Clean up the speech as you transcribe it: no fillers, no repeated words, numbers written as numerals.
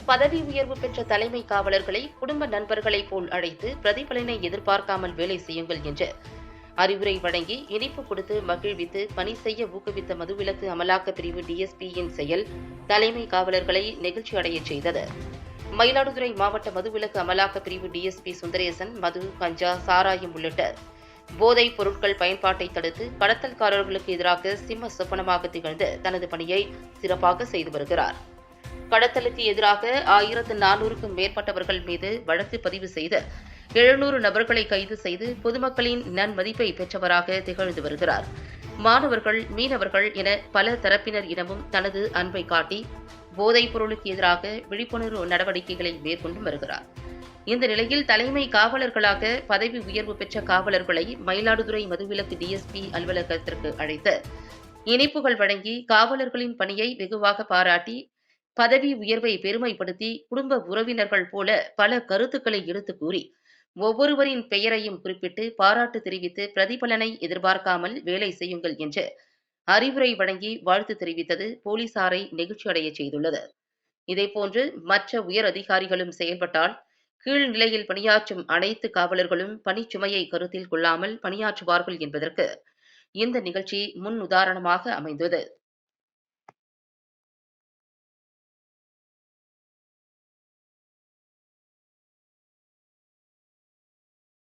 பதவி உயர்வு பெற்ற தலைமை காவலர்களை குடும்ப நண்பர்களைப் போல் அழைத்து பிரதிபலனை எதிர்பார்க்காமல் வேலை செய்யுங்கள் என்று அறிவுரை வழங்கி இனிப்பு கொடுத்து மகிழ்வித்து பணி செய்ய ஊக்குவித்த மதுவிலக்கு அமலாக்க பிரிவு டிஎஸ்பியின் செயல் தலைமை காவலர்களை நெகிழ்ச்சி அடையச் செய்தது. மயிலாடுதுறை மாவட்ட மதுவிலக்கு அமலாக்க பிரிவு டிஎஸ்பி சுந்தரேசன் மது, கஞ்சா, சாராயம் உள்ளிட்ட போதைப் பொருட்கள் பயன்பாட்டை தடுத்து கடத்தல்காரர்களுக்கு எதிராக சிம்ம சொப்பனமாக திகழ்ந்து தனது பணியை சிறப்பாக செய்து வருகிறார். கடத்தலுக்கு எதிராக 1400க்கும் மேற்பட்டவர்கள் மீது வழக்கு பதிவு செய்து 700 நபர்களை கைது செய்து பொதுமக்களின் நன்மதிப்பை பெற்றவராக திகழ்ந்து வருகிறார். மாணவர்கள், மீனவர்கள் என பல தரப்பினர் இடமும் தனது அன்பை காட்டி போதைப் பொருளுக்கு எதிராக விழிப்புணர்வு நடவடிக்கைகளை மேற்கொண்டு வருகிறார். இந்த நிலையில் தலைமை காவலர்களாக பதவி உயர்வு பெற்ற காவலர்களை மயிலாடுதுறை மதுவிலக்கு டிஎஸ்பி அலுவலகத்திற்கு அழைத்து இனிப்புகள் வழங்கி காவலர்களின் பணியை வெகுவாக பாராட்டி பதவி உயர்வை பெருமைப்படுத்தி குடும்ப உறவினர்கள் போல பல கருத்துக்களை எடுத்துக் கூறி ஒவ்வொருவரின் பெயரையும் குறிப்பிட்டு பாராட்டு தெரிவித்து பிரதிபலனை எதிர்பார்க்காமல் வேலை செய்யுங்கள் என்று அறிவுரை வழங்கி வாழ்த்து தெரிவித்தது போலீசாரை நெகிழ்ச்சியடையச் செய்துள்ளது. இதேபோன்று மற்ற உயர் அதிகாரிகளும் செயல்பட்டால் கீழ்நிலையில் பணியாற்றும் அனைத்து காவலர்களும் பணிச்சுமையை கருத்தில் கொள்ளாமல் பணியாற்றுவார்கள் என்பதற்கு இந்த நிகழ்ச்சி முன் உதாரணமாக அமைந்தது.